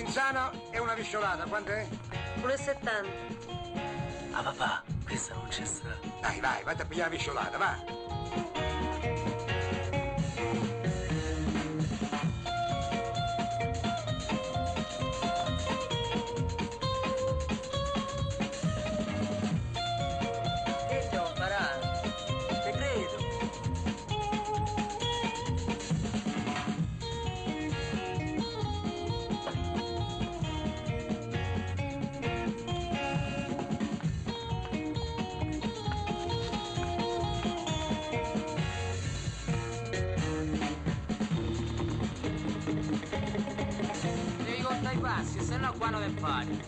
Provenzano e una visciolata, quant'è? 1,70. Ah papà, questa non c'è sta. Dai, vai, vatti a pigliare la visciolata, va. Che devo imparare? Te credo. Devi contare i passi, se no qua non impari.